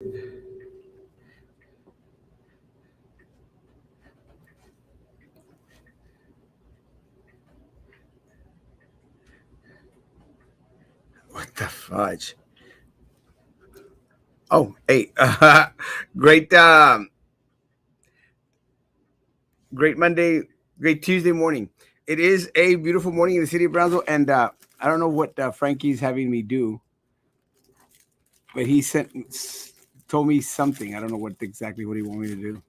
What the fudge? Oh, hey, great, great Monday, great Tuesday morning. It is a beautiful morning in the city of Brownsville, and I don't know what Frankie's having me do, but he told me something. I don't know what exactly what he want me to do.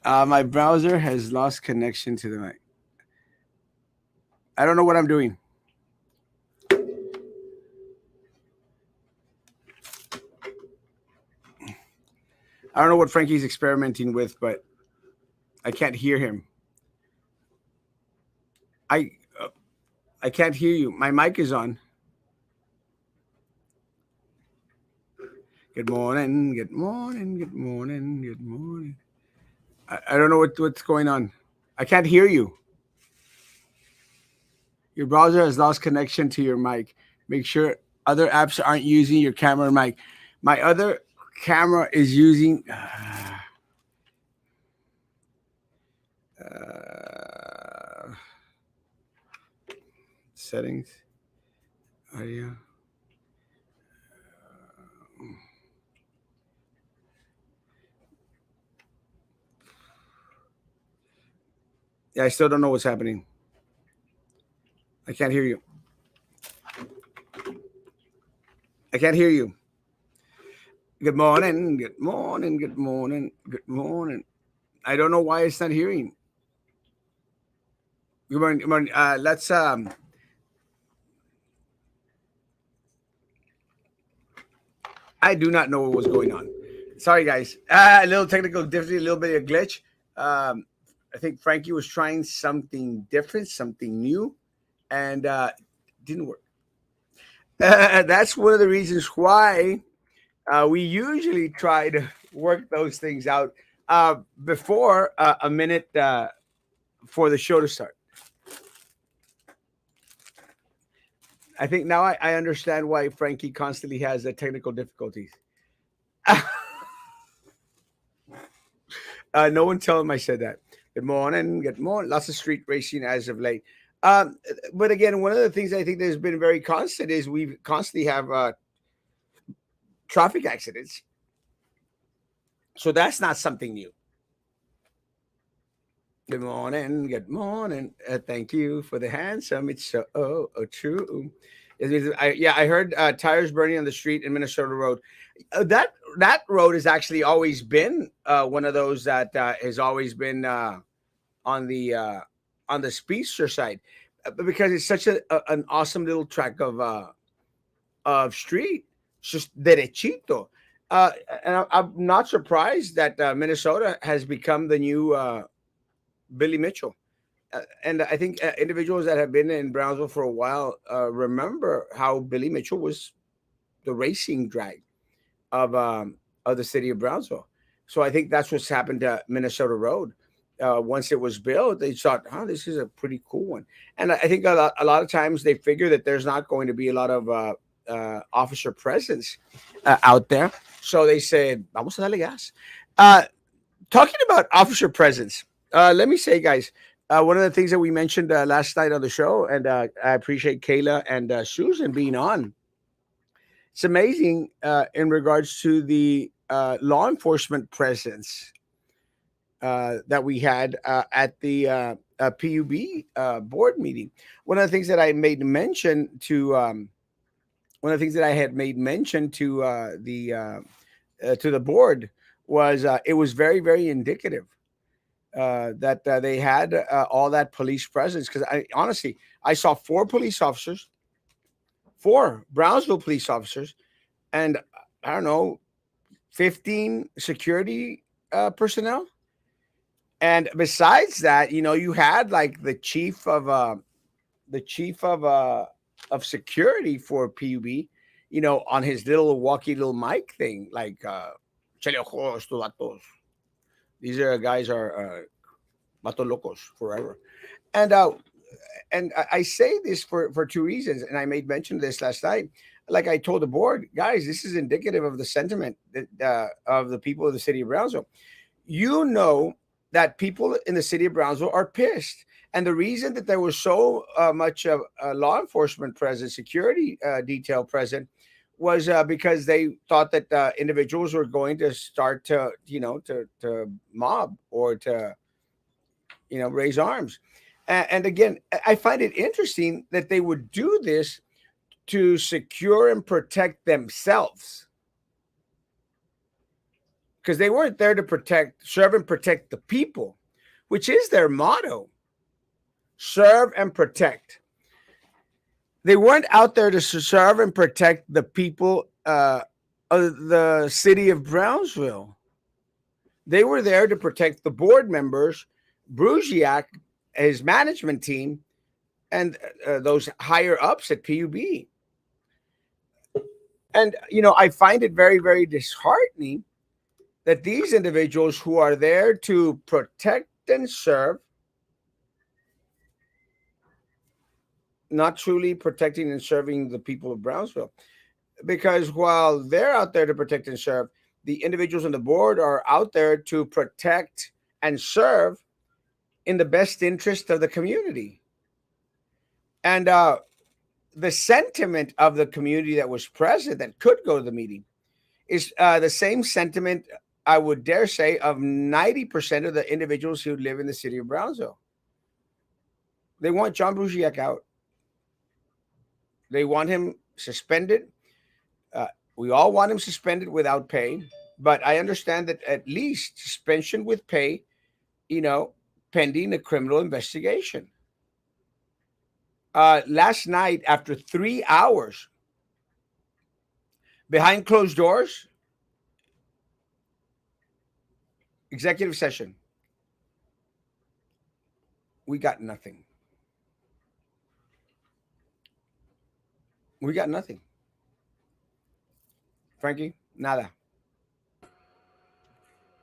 My browser has lost connection to the mic. I don't know what I'm doing. I don't know what Frankie's experimenting with, but I can't hear him. I uh, I can't hear you. My mic is on. Good morning. Good morning. Good morning. Good morning. I don't know what's going on. I can't hear you. Your browser has lost connection to your mic. Make sure other apps aren't using your camera mic. My other camera is using uh, settings. Audio. Yeah, I still don't know what's happening. I can't hear you. I can't hear you. Good morning. Good morning. Good morning. Good morning. I don't know why it's not hearing. Good morning. Good morning. Let's I do not know what was going on. Sorry, guys. A little technical difficulty, a little bit of glitch. Um, I think Frankie was trying something different, something new, and didn't work. That's one of the reasons why we usually try to work those things out before a minute for the show to start. I think now I understand why Frankie constantly has the technical difficulties. No one tell him I said that. Good morning. Good morning. Lots of street racing as of late. But again, one of the things I think that's been very constant is we constantly have traffic accidents. So that's not something new. Good morning. Good morning. Thank you for the handsome. It's so true. I heard tires burning on the street in Minnesota Road. That road has actually always been one of those that has always been on the uh, on the speedster side, because it's such an awesome little track of street, it's just derechito. And I'm not surprised that Minnesota has become the new Billy Mitchell. And I think individuals that have been in Brownsville for a while remember how Billy Mitchell was the racing drag of the city of Brownsville. So I think that's what's happened to Minnesota Road. Once it was built, they thought, "Oh, this is a pretty cool one." And I think a lot of times they figure that there's not going to be a lot of officer presence out there, so they said, "Vamos a darle gas." Uh, Talking about officer presence, let me say, guys, one of the things that we mentioned last night on the show, and I appreciate Kayla and Susan being on. It's amazing in regards to the law enforcement presence that we had at the PUB board meeting. One of the things that I made mention to one of the things that I had made mention to the board was it was very very indicative that they had all that police presence, because I honestly I saw four police officers, four Brownsville police officers, and I don't know, 15 security personnel. And besides that, you had like the chief of security for PUB, on his little walkie little mic thing, like "Chale ojos, tu vatos." These are guys are vatos locos forever. And and I say this for two reasons, and I made mention of this last night. Like I told the board, guys, this is indicative of the sentiment that, of the people of the city of Brownsville. You know that people in the city of Brownsville are pissed. And the reason that there was so much of law enforcement present, security detail present, was because they thought that individuals were going to start to, to mob or to, raise arms. And again, I find it interesting that they would do this to secure and protect themselves, because they weren't there to serve and protect the people, which is their motto: serve and protect. They weren't out there to serve and protect the people of the city of Brownsville. They were there to protect the board members, Bruziak, his management team, and those higher ups at PUB. And, I find it very, very disheartening that these individuals who are there to protect and serve, not truly protecting and serving the people of Brownsville. Because while they're out there to protect and serve, the individuals on the board are out there to protect and serve in the best interest of the community. And the sentiment of the community that was present, that could go to the meeting, is the same sentiment, I would dare say, of 90% of the individuals who live in the city of Brownsville. They want John Bruziak out. They want him suspended. We all want him suspended without pay, but I understand that at least suspension with pay, pending a criminal investigation. Last night, after 3 hours behind closed doors, executive session, we got nothing. We got nothing. Frankie, nada.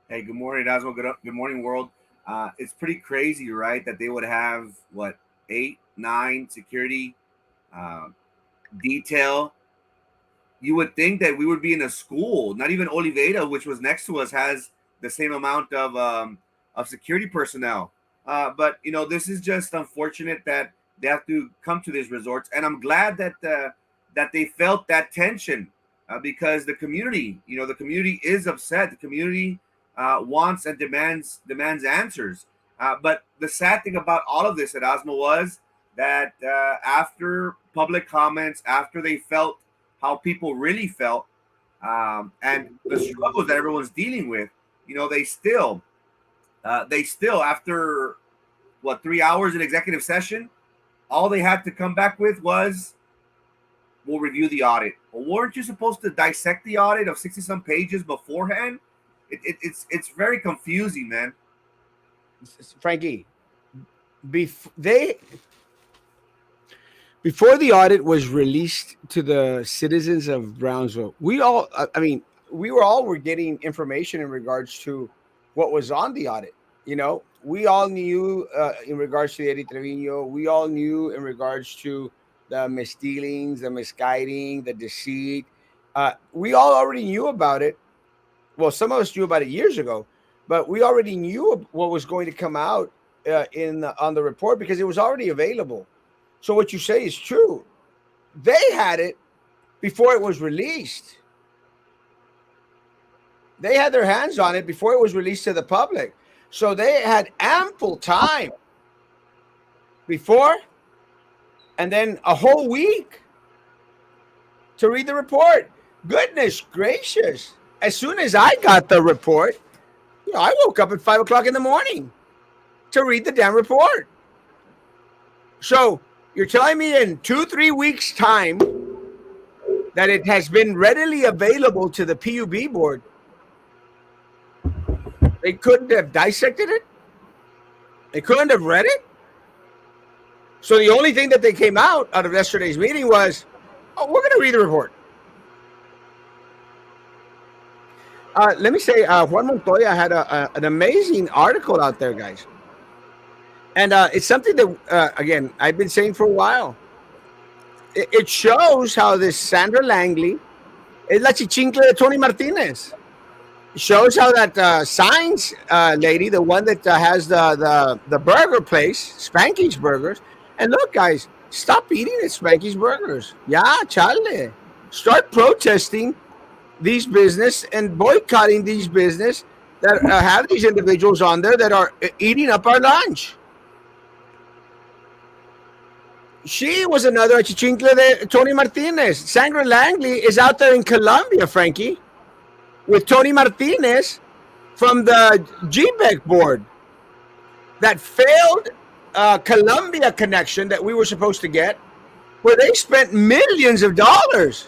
Hey, good morning, Erasmo. Good morning, world. It's pretty crazy, right? That they would have what 8, 9 security uh, detail. You would think that we would be in a school. Not even Oliveira, which was next to us, has the same amount of security personnel. But this is just unfortunate that they have to come to these resorts, and I'm glad that they felt that tension because the community is upset. The community wants and demands answers. But the sad thing about all of this at Osmo was that after public comments, after they felt how people really felt, and the struggles that everyone's dealing with, they still after what 3 hours in executive session, all they had to come back with was, we'll review the audit. Well, weren't you supposed to dissect the audit of 60 some pages beforehand? It's very confusing, man. Frankie, they before the audit was released to the citizens of Brownsville, we were getting information in regards to what was on the audit. We all knew in regards to Eddie Trevino, we all knew in regards to the misdealings, the misguiding, the deceit. We all already knew about it. Well, some of us knew about it years ago, but we already knew what was going to come out on the report because it was already available. So what you say is true. They had it before it was released. They had their hands on it before it was released to the public. So they had ample time before and then a whole week to read the report. Goodness gracious. As soon as I got the report, I woke up at 5 o'clock in the morning to read the damn report. So you're telling me in 2-3 weeks' time that it has been readily available to the PUB board? They couldn't have dissected it? They couldn't have read it? So the only thing that they came out of yesterday's meeting was, oh, we're going to read the report. Let me say, Juan Montoya had an amazing article out there, guys. And it's something that, again, I've been saying for a while. It shows how this Sandra Langley is la chichincle de Tony Martinez. Shows how that Signs lady, the one that has the burger place, Spanky's Burgers. And look, guys, stop eating at Spanky's Burgers. Yeah, chale. Start protesting these business and boycotting these business that have these individuals on there that are eating up our lunch. She was another chichincle de Tony Martinez. Sandra Langley is out there in Colombia, Frankie, with Tony Martinez from the GBEC board, that failed Colombia connection that we were supposed to get, where they spent millions of dollars,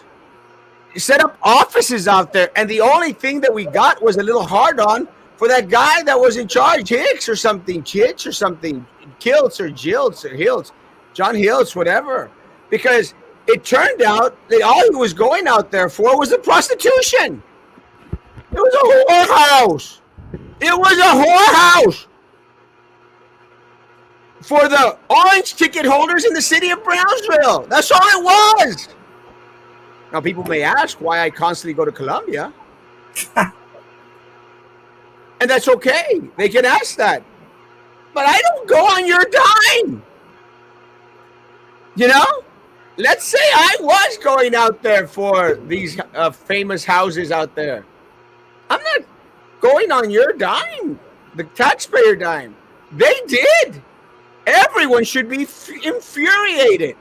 set up offices out there, and the only thing that we got was a little hard on for that guy that was in charge, Hicks or something, Chitch or something, Kiltz or Jilts or Hiltz, John Hiltz, whatever. Because it turned out that all he was going out there for was the prostitution. It was a whorehouse. It was a whorehouse for the orange ticket holders in the city of Brownsville. That's all it was. Now, people may ask why I constantly go to Colombia. And that's okay. They can ask that. But I don't go on your dime. You know? Let's say I was going out there for these famous houses out there. I'm not going on your dime, the taxpayer dime. They did. Everyone should be infuriated.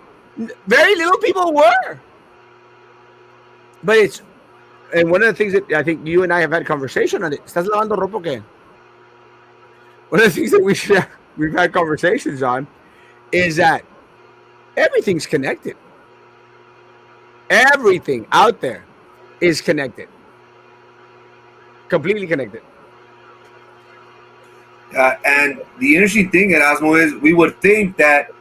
Very little people were. But it's, and one of the things that I think you and I have had a conversation on it. ¿Estás lavando ropa o qué? One of the things that we've had conversations on is that everything's connected. Everything out there is connected. Completely connected. And the interesting thing, Erasmo, is we would think that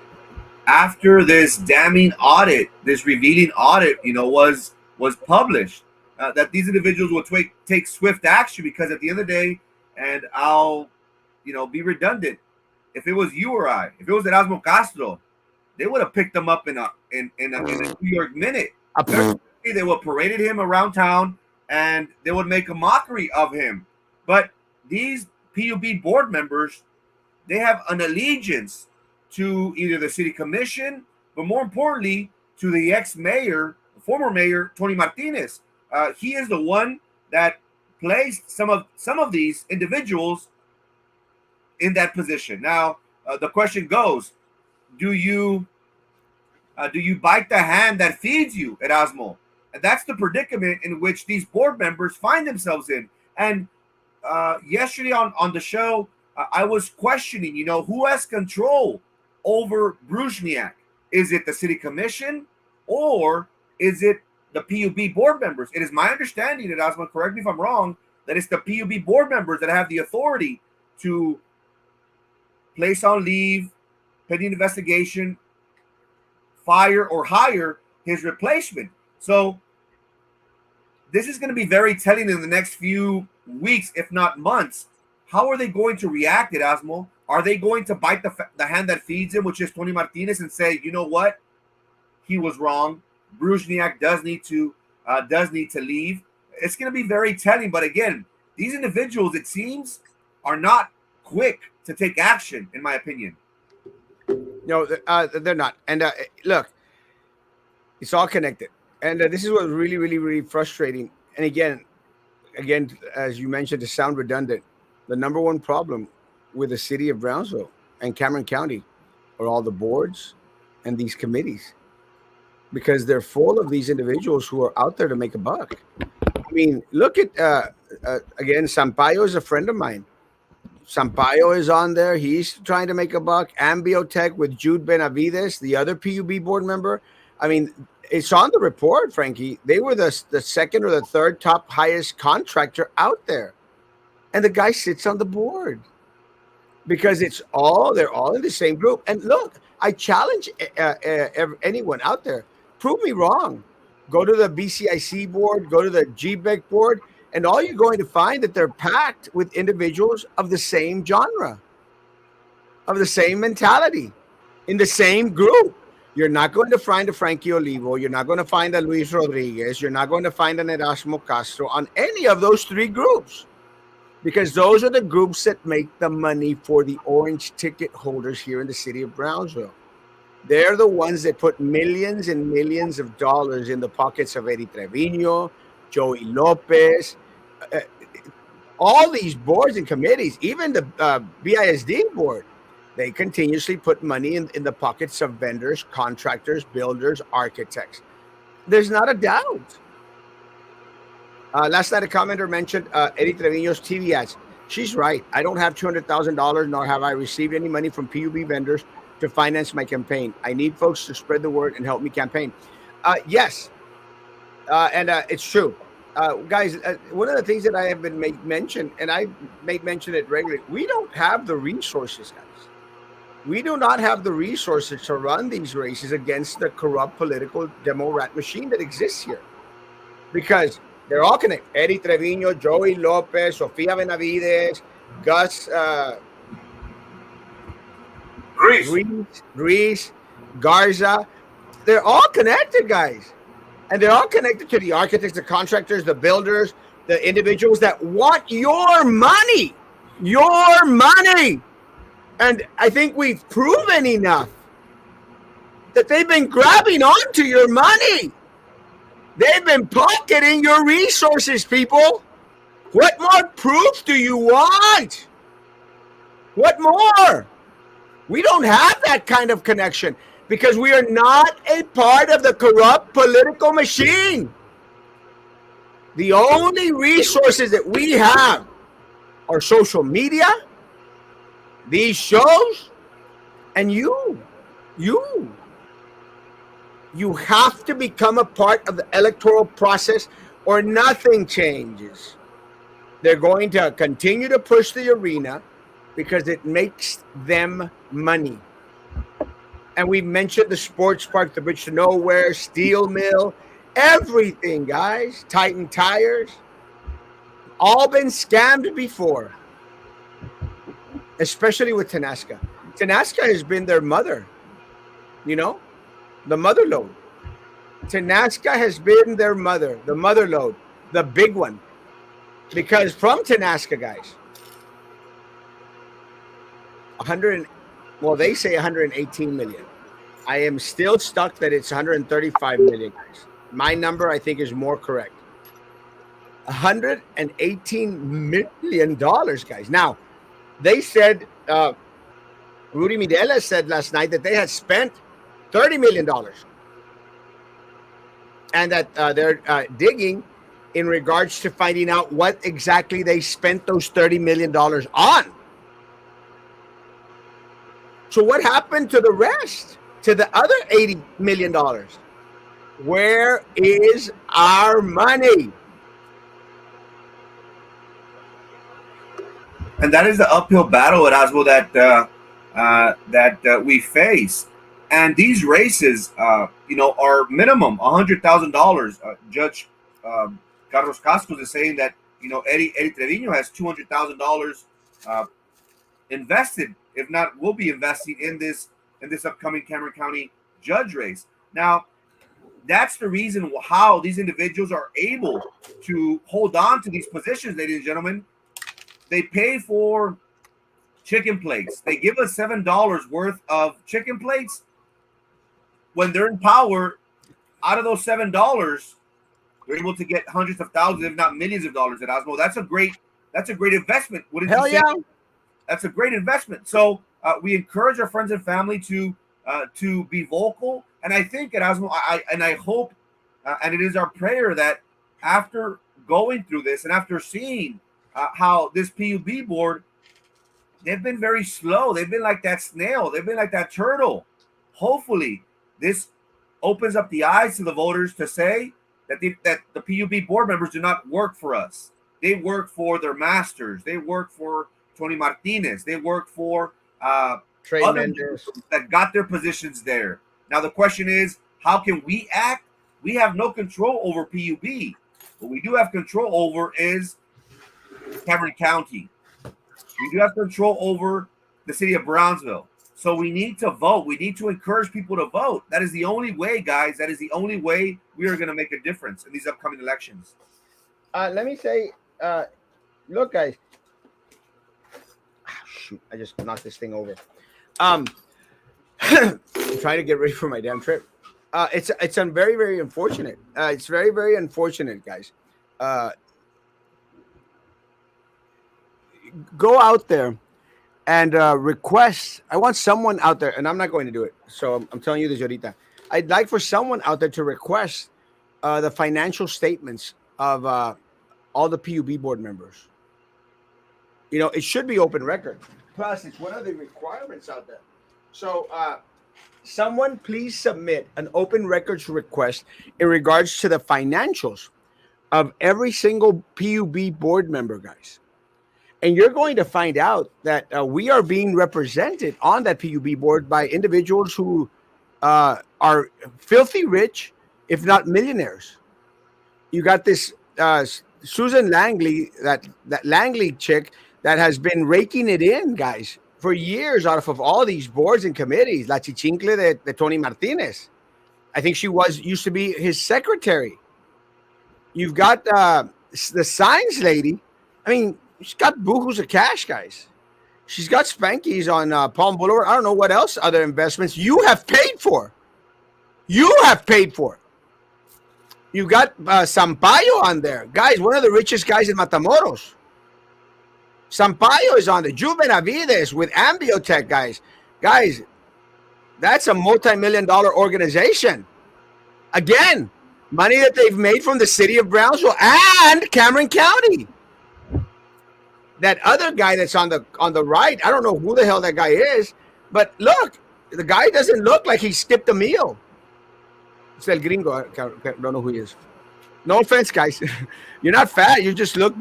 after this damning audit, this revealing audit, was published, that these individuals would take swift action, because at the end of the day, and I'll, be redundant, if it was you or I, if it was Erasmo Castro, they would have picked them up in a New York minute. They would have paraded him around town, and they would make a mockery of him. But these PUB board members, they have an allegiance to either the city commission, but more importantly, to the ex-mayor, former mayor, Tony Martinez. He is the one that placed some of these individuals in that position. Now, the question goes, do you bite the hand that feeds you, Erasmo? And that's the predicament in which these board members find themselves in. And yesterday on the show, I was questioning, who has control over Bruzhniak? Is it the city commission, or is it the PUB board members? It is my understanding, Erasmo, correct me if I'm wrong, that it's the PUB board members that have the authority to place on leave, pending investigation, fire or hire his replacement. So this is going to be very telling in the next few weeks, if not months. How are they going to react, Erasmo? Are they going to bite the hand that feeds him, which is Tony Martinez, and say, you know what, he was wrong, Bruzhniak does need to leave? It's going to be very telling. But again, these individuals, it seems, are not quick to take action, in my opinion. No, they're not. And look, it's all connected. And this is what's really, really, really frustrating. And again, as you mentioned, to sound redundant, the number one problem with the city of Brownsville and Cameron County are all the boards and these committees, because they're full of these individuals who are out there to make a buck. I mean, look at, again, Sampaio is a friend of mine. Sampaio is on there. He's trying to make a buck. Ambiotech with Jude Benavides, the other PUB board member. I mean, it's on the report, Frankie. They were the second or the third top highest contractor out there. And the guy sits on the board because they're all in the same group. And look, I challenge anyone out there, prove me wrong. Go to the BCIC board, go to the GBEC board, and all you're going to find that they're packed with individuals of the same genre. of the same mentality in the same group. You're not going to find a Frankie Olivo. You're not going to find a Luis Rodriguez. You're not going to find an Erasmo Castro on any of those three groups because those are the groups that make the money for the orange ticket holders here in the city of Brownsville. They're the ones that put millions and millions of dollars in the pockets of Eddie Trevino, Joey Lopez, uh, all these boards and committees, even the BISD board. They continuously put money in the pockets of vendors, contractors, builders, architects. There's not a doubt. Last night, a commenter mentioned Eddie Trevino's TV ads. She's right. I don't have $200,000, nor have I received any money from PUB vendors to finance my campaign. I need folks to spread the word and help me campaign. Yes, and it's true. Guys, one of the things that I have been made mention, and I made mention it regularly, we don't have the resources, guys. We do not have the resources to run these races against the corrupt political demo rat machine that exists here. Because they're all connected. Eddie Trevino, Joey Lopez, Sofia Benavides, Gus Ruiz, Garza. They're all connected, guys. And they're all connected to the architects, the contractors, the builders, the individuals that want your money. Your money. And I think we've proven enough that they've been grabbing onto your money. They've been pocketing your resources, people. What more proof do you want? What more? We don't have that kind of connection because we are not a part of the corrupt political machine. The only resources that we have are social media, these shows, and you. You have to become a part of the electoral process or nothing changes. They're going to continue to push the arena because it makes them money. And we mentioned the sports park, the Bridge to Nowhere, Steel Mill, everything, guys. Titan Tires. All been scammed before, especially with Tenasca. Tenasca has been their mother, the mother lode. Tenasca has been their mother, the mother lode, the big one. Because from Tenasca, guys, 100, well, they say 118 million. I am still stuck that it's 135 million, guys. My number, I think, is more correct. $118 million, guys. Now, they said, Rudy Midela said last night that they had spent $30 million and that they're digging in regards to finding out what exactly they spent those $30 million on. So what happened to the rest, to the other $80 million? Where is our money? And that is the uphill battle, Erasmo, that we face. And these races, are minimum $100,000. Judge Carlos Cascos is saying that Eddie Trevino has $200,000 invested, if not, will be investing in this upcoming Cameron County judge race. Now, that's the reason how these individuals are able to hold on to these positions, ladies and gentlemen. They pay for chicken plates. They give us $7 worth of chicken plates. When they're in power, out of those $7, they're able to get hundreds of thousands, if not millions of dollars at Osmo. That's a great investment. Wouldn't you say? Yeah. That's a great investment. So we encourage our friends and family to be vocal. And I think at Osmo, I hope, and it is our prayer that after going through this and after seeing how this PUB board, they've been very slow. They've been like that snail. They've been like that turtle. Hopefully, this opens up the eyes to the voters to say that the PUB board members do not work for us. They work for their masters. They work for Tony Martinez. They work for other that got their positions there. Now, the question is, how can we act? We have no control over PUB. What we do have control over is Cameron County. We do have control over the city of Brownsville. So we need to vote. We need to encourage people to vote. That is the only way, guys. That is the only way we are going to make a difference in these upcoming elections. Let me say, look, guys. Shoot, I just knocked this thing over. Um, I'm trying to get ready for my damn trip. It's very very unfortunate. It's very very unfortunate, guys. Uh, go out there and request. I want someone out there, and I'm not going to do it. So I'm telling you this, Yorita. I'd like for someone out there to request the financial statements of all the PUB board members. You know, it should be open record. Plus, it's one of the requirements out there. So, someone please submit an open records request in regards to the financials of every single PUB board member, guys. And you're going to find out that we are being represented on that PUB board by individuals who are filthy rich, if not millionaires. You got this Susan Langley, that Langley chick that has been raking it in, guys, for years out of all these boards and committees. La Chichincle de Tony Martinez. I think she used to be his secretary. You've got the signs lady. I mean, she's got bukus of cash, guys. She's got Spankies on Palm Boulevard. I don't know what else other investments you have paid for. You have paid for. You got Sampaio on there. Guys, one of the richest guys in Matamoros. Sampaio is on there. Ju Benavides with Ambiotech, guys. Guys, that's a multi-million-dollar organization. Again, money that they've made from the city of Brownsville and Cameron County. That other guy that's on the right, I don't know who the hell that guy is, but look, the guy doesn't look like he skipped a meal. It's El Gringo. I don't know who he is. No offense, guys. You're not fat. You just look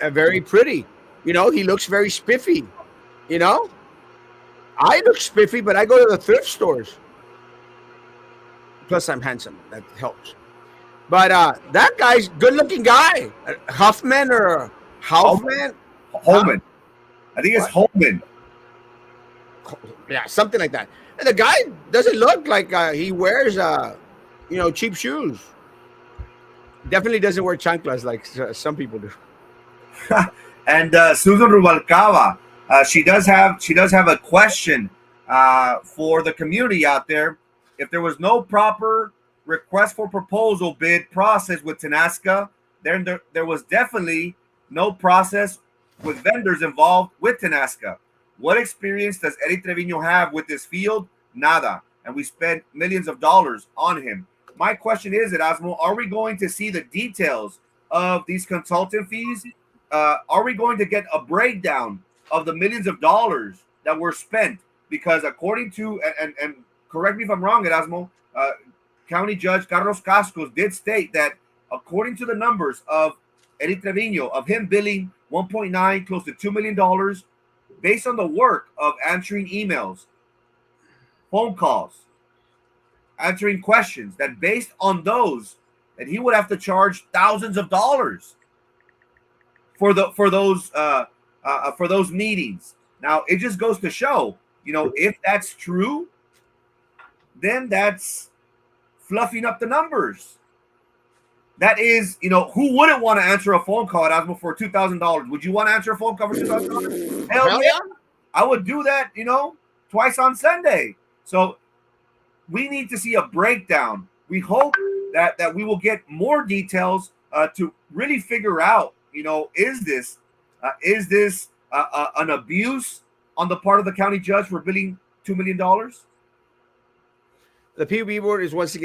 very pretty. You know, he looks very spiffy. You know, I look spiffy, but I go to the thrift stores. Plus, I'm handsome. That helps. But that guy's good-looking guy. Huffman or Hoffman? Holman. I think it's Holman. Yeah, something like that. And the guy doesn't look like he wears, cheap shoes. Definitely doesn't wear chanclas like some people do. And Susan Rubalcaba, she does have a question for the community out there. If there was no proper request for proposal bid process with Tenasca, then there was definitely no process with vendors involved with Tenasca. What experience does Eddie Trevino have with this field? Nada. And we spent millions of dollars on him. My question is, Erasmo, are we going to see the details of these consultant fees? Are we going to get a breakdown of the millions of dollars that were spent? Because according to, and correct me if I'm wrong, Erasmo, County Judge Carlos Cascos did state that according to the numbers of Eddie Trevino, of him billing 1.9, close to $2 million, based on the work of answering emails, phone calls, answering questions, that based on those, that he would have to charge thousands of dollars for those meetings. Now, it just goes to show, if that's true, then that's fluffing up the numbers. That is, who wouldn't want to answer a phone call at Erasmo for $2,000? Would you want to answer a phone call for $2,000? Hell yeah. I would do that, twice on Sunday. So we need to see a breakdown. We hope that we will get more details to really figure out, is this an abuse on the part of the county judge for billing $2 million? The PUB board is once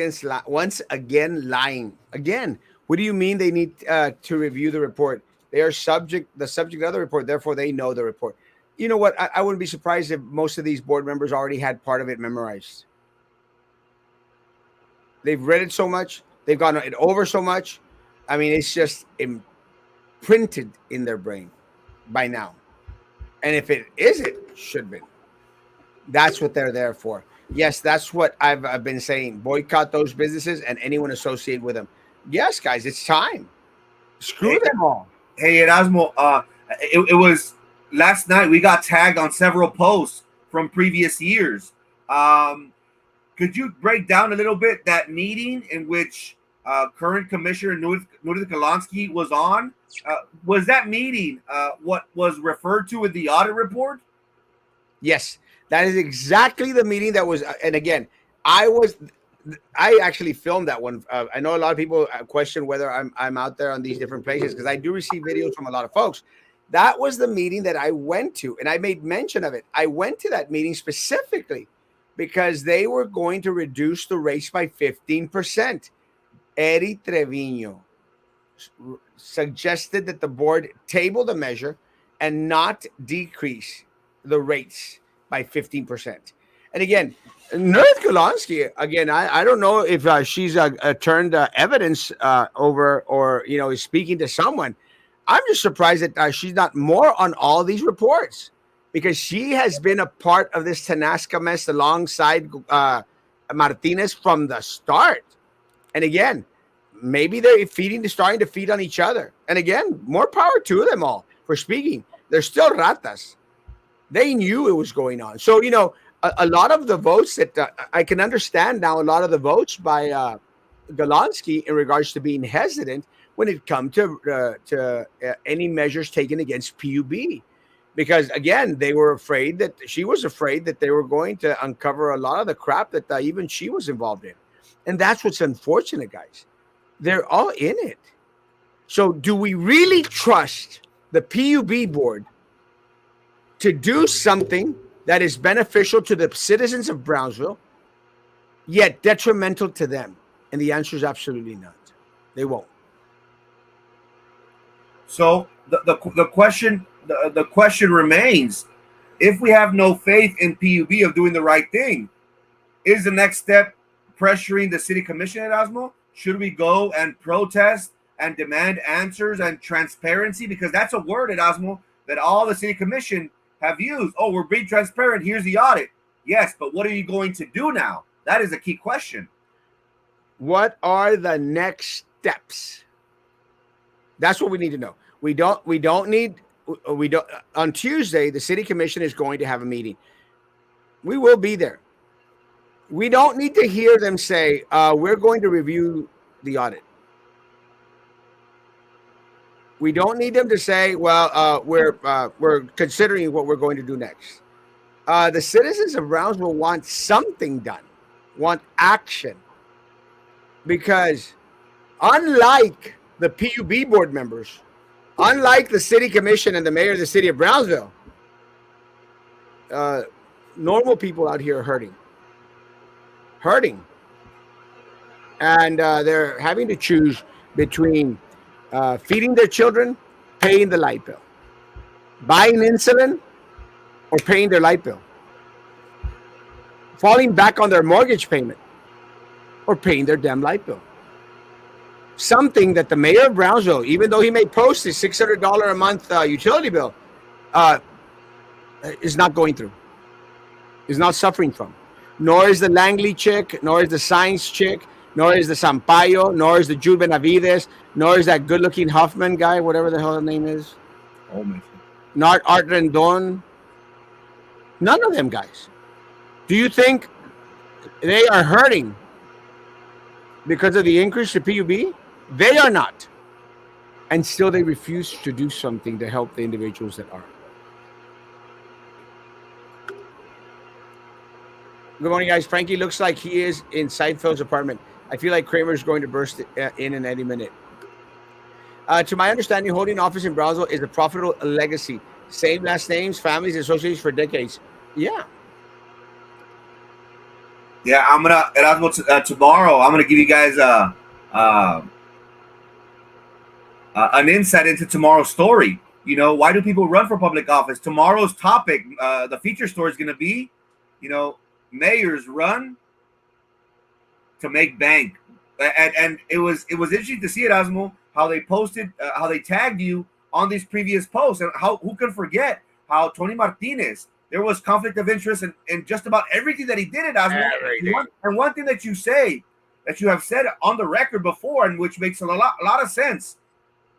again lying. Again, what do you mean they need to review the report? They are the subject of the report, therefore they know the report. You know what? I wouldn't be surprised if most of these board members already had part of it memorized. They've read it so much. They've gone it over so much. I mean, it's just imprinted in their brain by now. And if it isn't, it should be. That's what they're there for. Yes, that's what I've been saying. Boycott those businesses and anyone associated with them. Yes, guys, it's time. Screw them all. Hey, Erasmo, it was last night we got tagged on several posts from previous years. Um, could you break down a little bit that meeting in which current Commissioner Nurith Kalonsky was on? Was that meeting what was referred to in the audit report? Yes, that is exactly the meeting that was. And again, I was, I actually filmed that one. I know a lot of people question whether I'm out there on these different places because I do receive videos from a lot of folks. That was the meeting that I went to, and I made mention of it. I went to that meeting specifically because they were going to reduce the rates by 15%. Eddie Trevino suggested that the board table the measure and not decrease the rates by 15%. And again, Nurith Golonsky, again, I don't know if she's turned evidence over or, is speaking to someone. I'm just surprised that she's not more on all these reports because she has been a part of this Tanasca mess alongside Martinez from the start. And again, maybe they're starting to feed on each other. And again, more power to them all for speaking. They're still ratas. They knew it was going on. So, a lot of the votes that I can understand now, a lot of the votes by Golonsky in regards to being hesitant when it comes to any measures taken against PUB. Because again, she was afraid that they were going to uncover a lot of the crap that even she was involved in. And that's what's unfortunate, guys. They're all in it. So do we really trust the PUB board to do something that is beneficial to the citizens of Brownsville, yet detrimental to them? And the answer is absolutely not. They won't. So the question remains: if we have no faith in PUB of doing the right thing, is the next step pressuring the city commission at Erasmo? Should we go and protest and demand answers and transparency? Because that's a word at Erasmo that all the city commission have used. Oh, we're being transparent. Here's the audit. Yes, but what are you going to do now? That is a key question. What are the next steps? That's what we need to know. We don't on Tuesday, the city commission is going to have a meeting. We will be there. We don't need to hear them say, we're going to review the audit. We don't need them to say, well, we're considering what we're going to do next. The citizens of Brownsville want something done, want action. Because unlike the PUB board members, unlike the city commission and the mayor of the city of Brownsville, normal people out here are hurting. And they're having to choose between feeding their children, paying the light bill, buying insulin, or paying their light bill, falling back on their mortgage payment, or paying their damn light bill. Something that the mayor of Brownsville, even though he may post his $600 a month utility bill, is not going through, is not suffering from. Nor is the Langley chick, nor is the Science chick, nor is the Sampaio, nor is the Jude Benavides, nor is that good-looking Huffman guy, whatever the hell his name is. Oh my God. Not Art Rendon. None of them guys. Do you think they are hurting because of the increase to PUB? They are not. And still they refuse to do something to help the individuals that are. Good morning, guys. Frankie looks like he is in Seinfeld's apartment. I feel like Kramer's going to burst in any minute. To my understanding, holding office in Brownsville is a profitable legacy. Same last names, families, associations for decades. Yeah. Yeah, I'm gonna tomorrow. I'm gonna give you guys an insight into tomorrow's story. Why do people run for public office? Tomorrow's topic, the feature story is gonna be, mayors run to make bank, and it was interesting to see it, Erasmo, how they posted, how they tagged you on these previous posts, and who can forget how Tony Martinez, there was conflict of interest in just about everything that he did at Erasmo. And one thing that you have said on the record before, and which makes a lot of sense,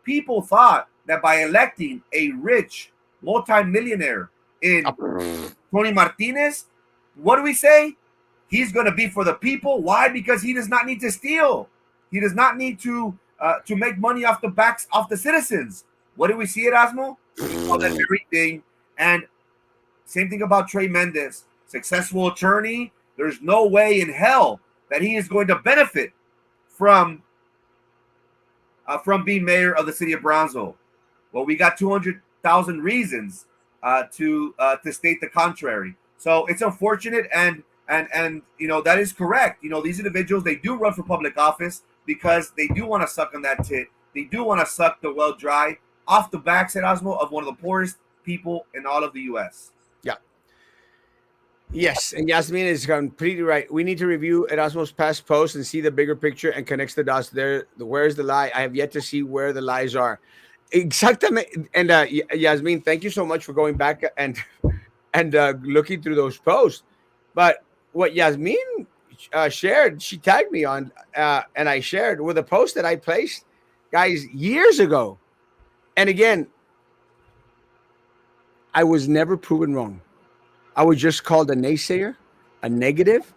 people thought that by electing a rich multi-millionaire, in Tony Martinez, what do we say? He's going to be for the people. Why? Because he does not need to steal. He does not need to make money off the backs of the citizens. What do we see, Erasmo? We saw that very thing. And same thing about Trey Mendez, successful attorney. There's no way in hell that he is going to benefit from being mayor of the city of Brownsville. Well, we got 200,000 reasons to state the contrary. So it's unfortunate, and that is correct. These individuals, they do run for public office because they do want to suck on that tit. They do want to suck the well dry off the backs, Erasmo, of one of the poorest people in all of the U.S. Yeah. Yes, and Yasmin is completely right. We need to review Erasmo's past posts and see the bigger picture and connects the dots there. Where's the lie? I have yet to see where the lies are. Exactly. And Yasmin, thank you so much for going back and looking through those posts. But what Yasmin shared, she tagged me on, and I shared with a post that I placed, guys, years ago. And again, I was never proven wrong. I was just called a naysayer, a negative.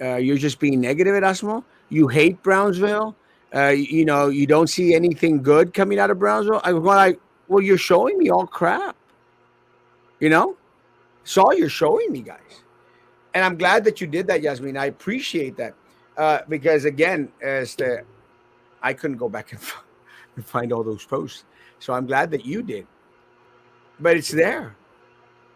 You're just being negative, Erasmo. You hate Brownsville. You don't see anything good coming out of Brownsville. I was like, well, you're showing me all crap. It's all you're showing me, guys. And I'm glad that you did that, Yasmin. I appreciate that. Because again, I couldn't go back and find all those posts. So I'm glad that you did. But it's there.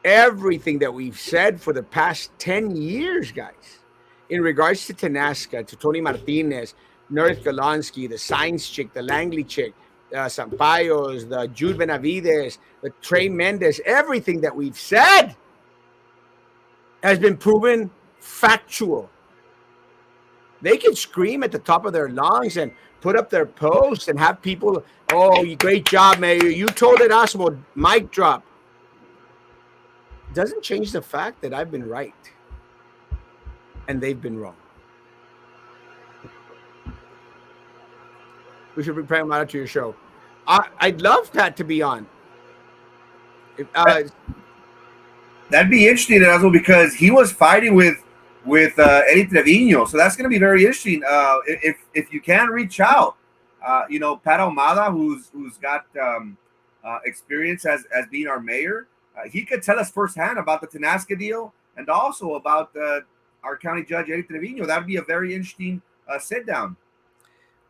Everything that we've said for the past 10 years, guys, in regards to Tenasca, to Tony Martinez, Nerith Golonsky, the Science chick, the Langley chick, Sampayos, the Jude Benavides, the Trey Mendez, everything that we've said has been proven factual. They can scream at the top of their lungs and put up their posts and have people, oh, great job, Mayor. You told it us, well, mic drop. Doesn't change the fact that I've been right and they've been wrong. We should bring Pat Mata to your show. I'd love Pat to be on. That'd be interesting, Erasmo, because he was fighting with Eddie Trevino, so that's going to be very interesting. If you can reach out, Pat Almada, who's got experience as being our mayor. He could tell us firsthand about the Tenasca deal and also about our county judge, Eddie Trevino. That would be a very interesting sit down.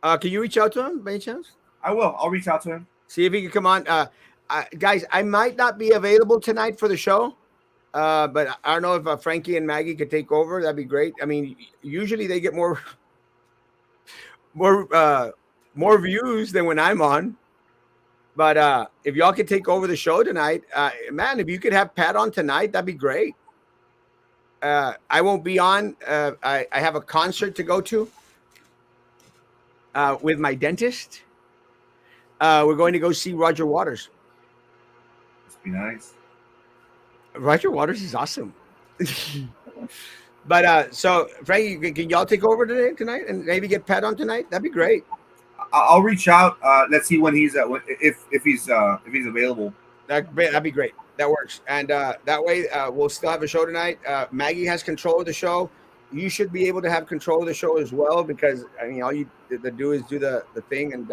Can you reach out to him by any chance? I will. I'll reach out to him. See if he can come on. Guys, I might not be available tonight for the show, but I don't know if Frankie and Maggie could take over. That'd be great. I mean, usually they get more views than when I'm on. But if y'all could take over the show tonight, man, if you could have Pat on tonight, that'd be great. I won't be on. I have a concert to go to with my dentist. We're going to go see Roger Waters. Must be nice. Roger Waters is awesome. But so, Frankie, can y'all take over tonight and maybe get Pat on tonight? That'd be great. I'll reach out. Let's see when he's if he's available. That'd be great. That works. And that way we'll still have a show tonight. Maggie has control of the show. You should be able to have control of the show as well, because I mean, all you do is do the thing, and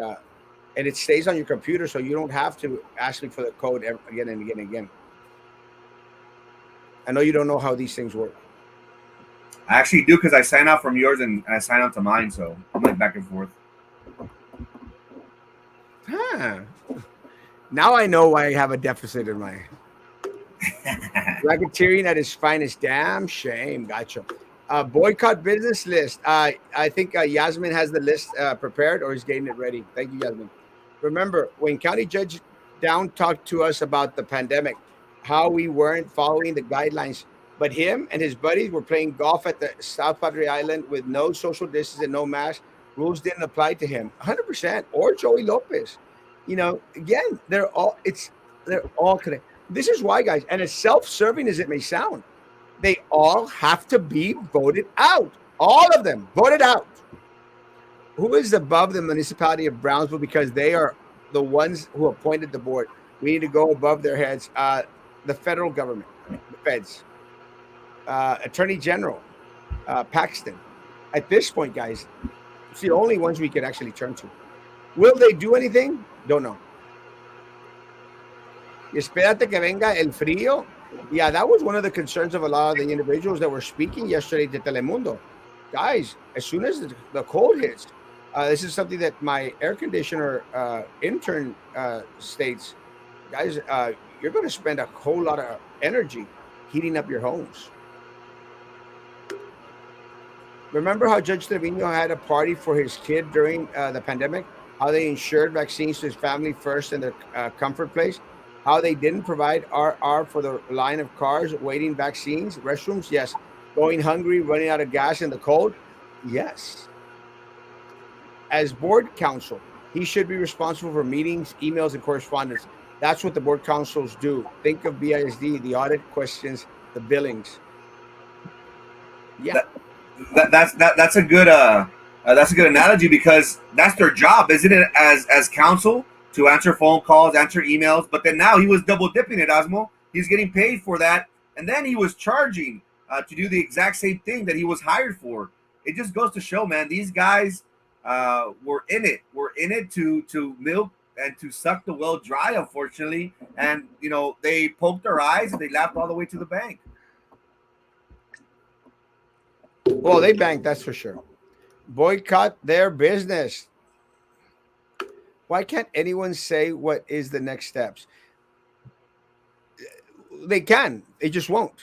it stays on your computer, so you don't have to ask me for the code again and again and again. I know you don't know how these things work. I actually do, because I sign out from yours and I sign out to mine, so I'm like back and forth. Now I know why I have a deficit in my racketeering at its finest. Damn shame. Gotcha. Boycott business list. I think Yasmin has the list prepared or is getting it ready. Thank you, Yasmin. Remember, when County Judge Down talked to us about the pandemic, how we weren't following the guidelines, but him and his buddies were playing golf at the South Padre Island with no social distance and no mask. Rules didn't apply to him. 100%. Or Joey Lopez. Again, they're all connected. This is why, guys, and as self-serving as it may sound, they all have to be voted out. All of them voted out. Who is above the municipality of Brownsville, because they are the ones who appointed the board? We need to go above their heads. The federal government, the feds, Attorney General, Paxton. At this point, guys, it's the only ones we could actually turn to. Will they do anything? Don't know. Y espérate que venga el frío. Yeah, that was one of the concerns of a lot of the individuals that were speaking yesterday to Telemundo. Guys, as soon as the cold hits, this is something that my air conditioner intern states. Guys, you're going to spend a whole lot of energy heating up your homes. Remember how Judge Trevino had a party for his kid during the pandemic? How they insured vaccines to his family first in their comfort place? How they didn't provide RR for the line of cars waiting vaccines, restrooms? Yes. Going hungry, running out of gas in the cold? Yes. As board counsel, he should be responsible for meetings, emails, and correspondence. That's what the board councils do. Think of BISD, the audit questions, the billings. Yeah. That's a good that's a good analogy because that's their job, isn't it? As counsel to answer phone calls, answer emails. But then now he was double dipping it, Osmo. He's getting paid for that, and then he was charging to do the exact same thing that he was hired for. It just goes to show, man. These guys were in it. We're in it to milk and to suck the well dry, unfortunately. And they poked their eyes and they laughed all the way to the bank. Well, they banked, that's for sure. Boycott their business. Why can't anyone say what is the next steps? They can, they just won't.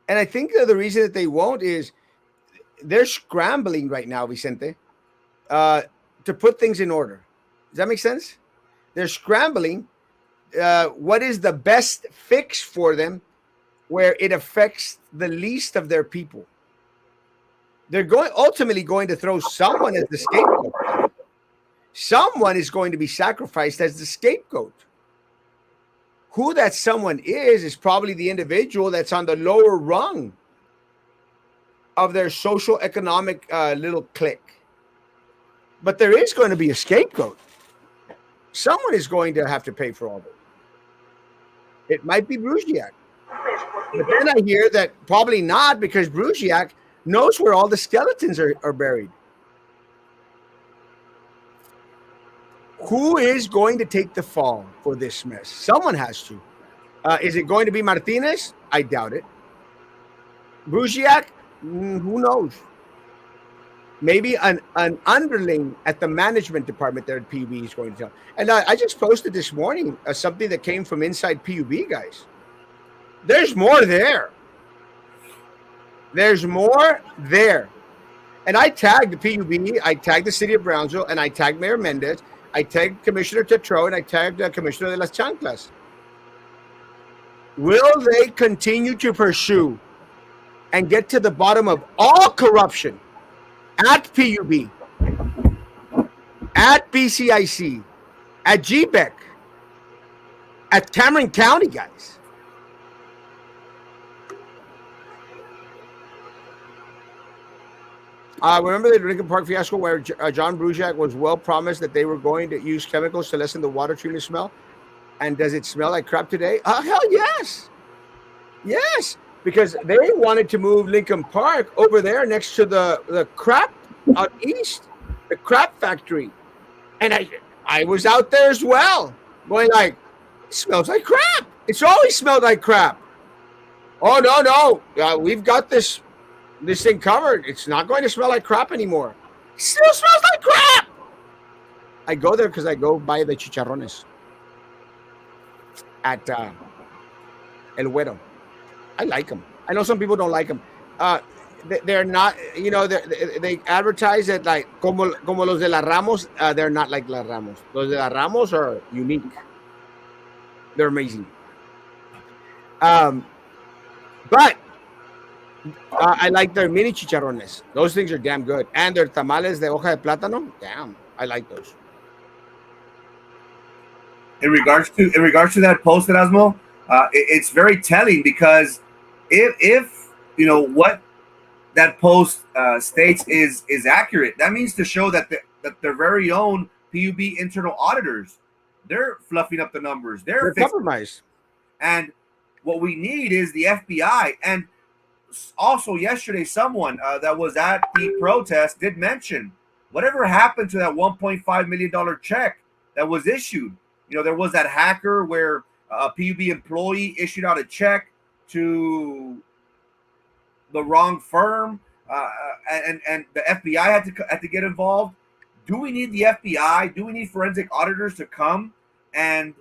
And I think that the reason that they won't is they're scrambling right now, Vicente, to put things in order. Does that make sense? They're scrambling. What is the best fix for them where it affects the least of their people? They're ultimately going to throw someone as the scapegoat. Someone is going to be sacrificed as the scapegoat. Who that someone is probably the individual that's on the lower rung of their social economic little clique. But there is going to be a scapegoat. Someone is going to have to pay for all this. It might be Brugiak. But then I hear that probably not, because Brugiak knows where all the skeletons are buried. Who is going to take the fall for this mess? Someone has to. Is it going to be Martinez? I doubt it. Brugiak? Who knows? Maybe an underling at the management department there at PUB is going to tell. And I just posted this morning something that came from inside PUB, guys. There's more there. There's more there. And I tagged the PUB, I tagged the city of Brownsville, and I tagged Mayor Mendez, I tagged Commissioner Tetreault, and I tagged Commissioner de las Chanclas. Will they continue to pursue and get to the bottom of all corruption at PUB, at BCIC, at GBEC, at Cameron County, guys? Remember the Lincoln Park fiasco where John Brugiak was well promised that they were going to use chemicals to lessen the water treatment smell? And does it smell like crap today? Hell yes. Yes. Because they wanted to move Lincoln Park over there next to the crap out east, the crap factory. And I was out there as well, going like, it smells like crap. It's always smelled like crap. Oh, no. We've got this thing covered. It's not going to smell like crap anymore. It still smells like crap. I go there because I go buy the chicharrones at El Güero. I like them. I know some people don't like them. They're not, they advertise it like como los de la Ramos. They're not like la Ramos. Los de la Ramos are unique. They're amazing. But I like their mini chicharrones. Those things are damn good. And their tamales de hoja de plátano, damn, I like those. In regards to that post, Erasmo, it's very telling because if what that post states is accurate, that means to show that their very own PUB internal auditors They're fluffing up the numbers. They're They're fixing, compromised. and what we need is the FBI. And also yesterday, someone that was at the protest did mention whatever happened to that $1.5 million check that was issued. There was that hacker where a PUB employee issued out a check to the wrong firm, and the FBI had to get involved. Do we need the FBI? Do we need forensic auditors to come and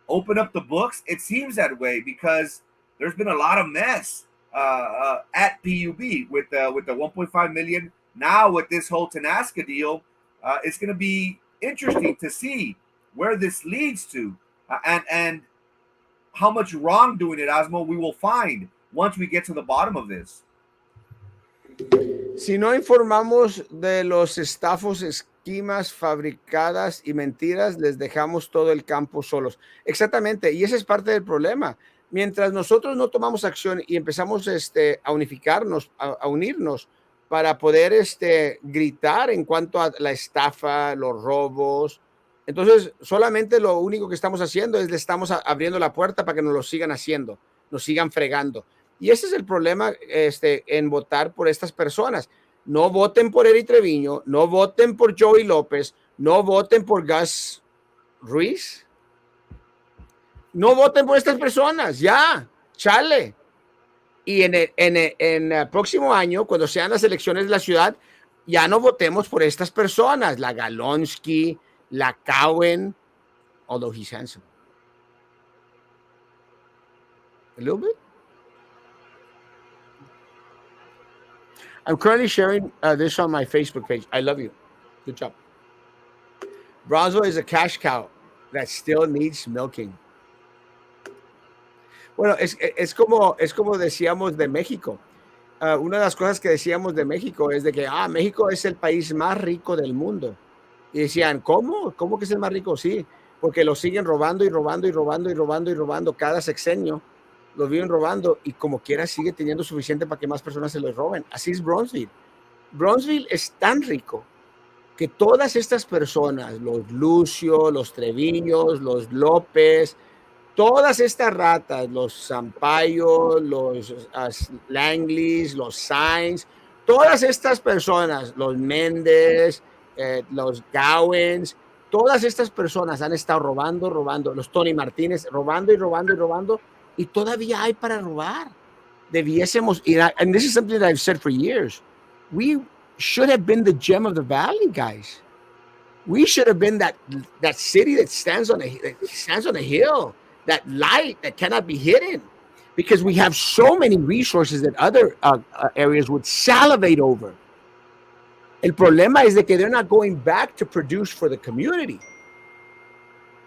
open up the books? It seems that way because there's been a lot of mess at PUB with the 1.5 million. Now with this whole Tanasca deal, it's going to be interesting to see where this leads to, and how much wrongdoing at Erasmo we will find once we get to the bottom of this. Si no informamos de los estafos, esquemas fabricadas y mentiras, les dejamos todo el campo solos. Exactamente, y ese es parte del problema. Mientras nosotros no tomamos acción y empezamos a unificarnos, a unirnos para poder gritar en cuanto a la estafa, los robos, entonces solamente lo único que estamos haciendo es le estamos abriendo la puerta para que nos lo sigan haciendo, nos sigan fregando. Y ese es el problema en votar por estas personas. No voten por Eri Treviño, no voten por Joey López, no voten por Gus Ruiz. No voten por estas personas, ya, chale. Y en el próximo año, cuando sean las elecciones de la ciudad, ya no votemos por estas personas, la Galonsky, la Cowen, although he's handsome. A little bit. I'm currently sharing this on my Facebook page. I love you. Good job. Brownsville is a cash cow that still needs milking. Bueno, es como decíamos de México. Una de las cosas que decíamos de México es de que México es el país más rico del mundo. Y decían, ¿cómo? ¿Cómo que es el más rico? Sí, porque lo siguen robando y robando y robando y robando y robando cada sexenio. Lo viven robando y como quiera sigue teniendo suficiente para que más personas se los roben. Así es Brownsville. Brownsville es tan rico que todas estas personas, los Lucio, los Treviños, los López, todas estas ratas, los Sampaio, los Langleys, los Sainz, todas estas personas, los Méndez, los Gowens, todas estas personas han estado robando, los Tony Martínez, robando y robando y robando, y todavía hay para robar. Debiésemos ir, and this is something that I've said for years, we should have been the gem of the valley, guys. We should have been that city that stands on a hill, that light that cannot be hidden, because we have so many resources that other areas would salivate over. El problema is that they're not going back to produce for the community.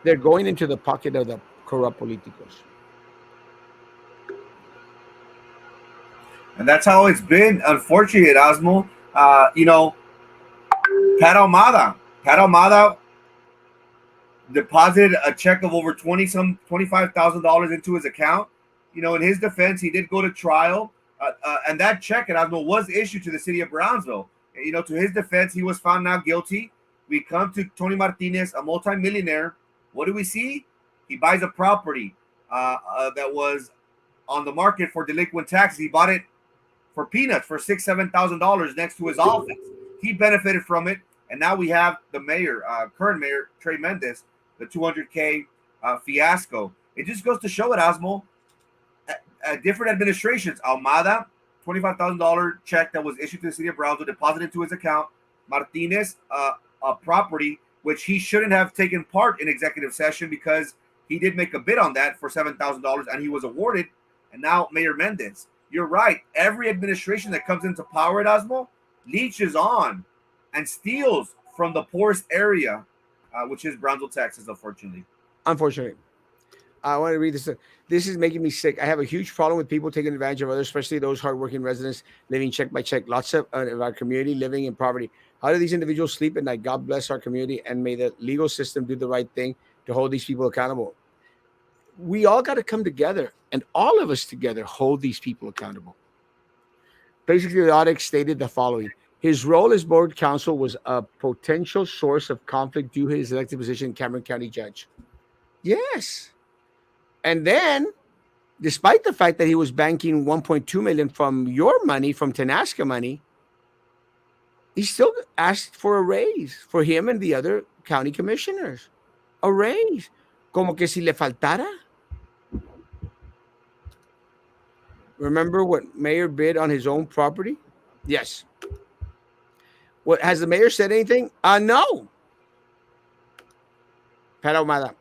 They're going into the pocket of the corrupt políticos. And that's how it's been, unfortunately, Erasmo. Pat Almada deposited a check of over $25,000 into his account. In his defense, he did go to trial, and that check, Erasmo, was issued to the city of Brownsville. To his defense, he was found not guilty. We come to Tony Martinez, a multimillionaire. What do we see? He buys a property that was on the market for delinquent taxes. He bought it for peanuts, for $6,000-7,000 next to his office. He benefited from it, and now we have the mayor, current mayor Trey Mendez, the $200K fiasco. It just goes to show it, Erasmo. Different administrations. Almada, $25,000 check that was issued to the city of Brownsville, deposited into his account. Martinez, a property which he shouldn't have taken part in executive session because he did make a bid on that for $7,000 and he was awarded. And now Mayor Mendez. You're right. Every administration that comes into power at Erasmo leeches on and steals from the poorest area, which is Brownsville, Texas, unfortunately. Unfortunately. I want to read this. This is making me sick. I have a huge problem with people taking advantage of others, especially those hardworking residents living check by check. Lots of our community living in poverty. How do these individuals sleep at night? God bless our community, and may the legal system do the right thing to hold these people accountable. We all got to come together, and all of us together hold these people accountable. Basically, the audit stated the following. His role as board counsel was a potential source of conflict due to his elected position, Cameron County Judge. Yes. And then, despite the fact that he was banking 1.2 million from your money, from Tenasca money, he still asked for a raise for him and the other county commissioners. A raise. Como que si le faltara. Remember what mayor bid on his own property? Yes. What has the mayor said anything? No. Pat Ahumada.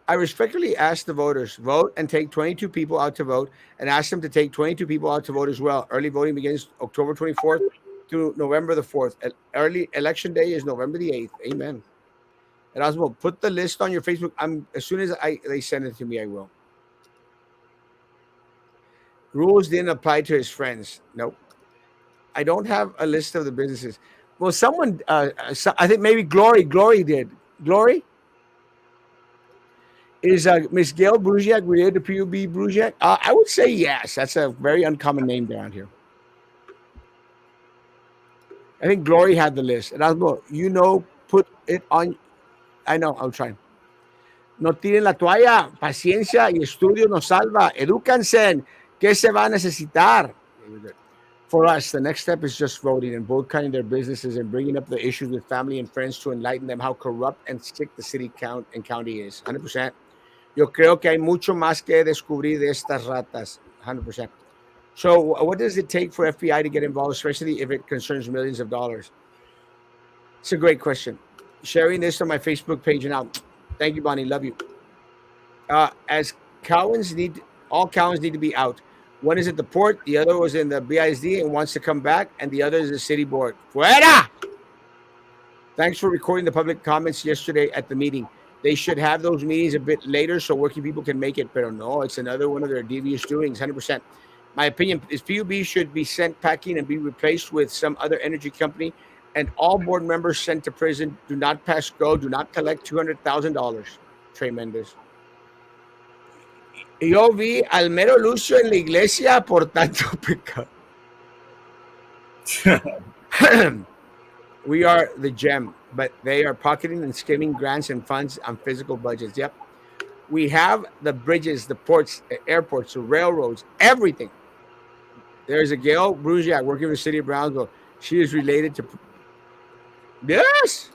I respectfully ask the voters vote and take 22 people out to vote, and ask them to take 22 people out to vote as well. Early voting begins October 24th to November the 4th. Early election day is November the 8th. Amen. Erasmo, put the list on your Facebook. I'm as soon as they send it to me, I will. Rules didn't apply to his friends. Nope. I don't have a list of the businesses. Well, someone, I think maybe Glory did. Glory, is Miss Gail Brugiak related to PUB Brugiak? I would say yes. That's a very uncommon name around here. I think Glory had the list. And I was, put it on. I know, I'm trying. No tiren la toalla. Paciencia y estudio nos salva. Edúcanse. ¿Qué se va a necesitar? For us, the next step is just voting and boycotting their businesses and bringing up the issues with family and friends to enlighten them how corrupt and sick the city count and county is. 100%. Yo creo que hay mucho más que descubrir de estas ratas. 100%. So, what does it take for FBI to get involved, especially if it concerns millions of dollars? It's a great question. Sharing this on my Facebook page and out. Thank you, Bonnie. Love you. As Cowans all Cowans need to be out. One is at the port, the other was in the BISD and wants to come back, and the other is the city board. Fuera! Thanks for recording the public comments yesterday at the meeting. They should have those meetings a bit later so working people can make it. But no, it's another one of their devious doings, 100%. My opinion is PUB should be sent packing and be replaced with some other energy company, and all board members sent to prison. Do not pass go. Do not collect $200,000. Tremendous. Yo vi al mero Lucio en la iglesia por tanto pecado. We are the gem, but they are pocketing and skimming grants and funds on physical budgets. Yep. We have the bridges, the ports, the airports, the railroads, everything. There's a Gail Brugiak working for the city of Brownsville. She is related to. Yes.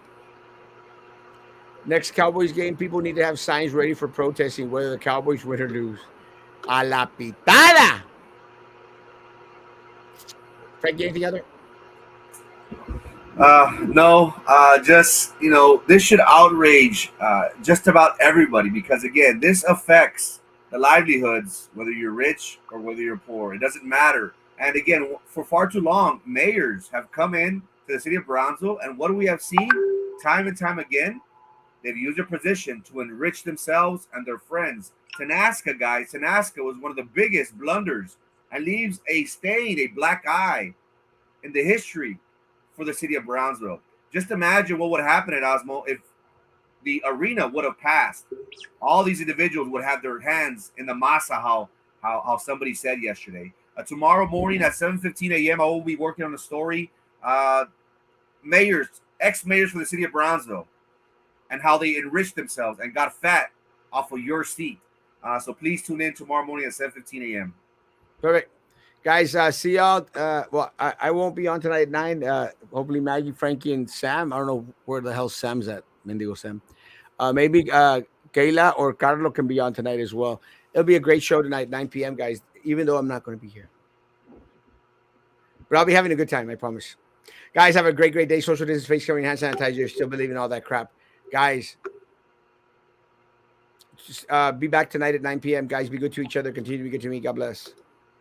Next Cowboys game, people need to have signs ready for protesting whether the Cowboys win or lose. A la pitada. Frank, anything other? No, just, this should outrage just about everybody, because again, this affects the livelihoods, whether you're rich or whether you're poor. It doesn't matter. And again, for far too long, mayors have come in to the city of Brownsville, and what do we have seen time and time again? They've used their position to enrich themselves and their friends. Tenasca, guys, Tenasca was one of the biggest blunders and leaves a stain, a black eye in the history for the city of Brownsville. Just imagine what would happen at Osmo if the arena would have passed. All these individuals would have their hands in the masa, how somebody said yesterday. Tomorrow morning at 7:15 a.m., I will be working on a story. Mayors, ex-mayors for the city of Brownsville, and how they enriched themselves and got fat off of your seat. So please tune in tomorrow morning at 7:15 a.m. Perfect. Guys, see y'all. Well, I won't be on tonight at 9. Hopefully Maggie, Frankie, and Sam. I don't know where the hell Sam's at. Mendigo Sam. Maybe Kayla or Carlo can be on tonight as well. It'll be a great show tonight, 9 p.m., guys, even though I'm not going to be here. But I'll be having a good time, I promise. Guys, have a great, great day. Social distance, face covering, hand sanitizer. Still believe in all that crap. Guys, just be back tonight at 9 p.m. Guys, be good to each other. Continue to be good to me. God bless.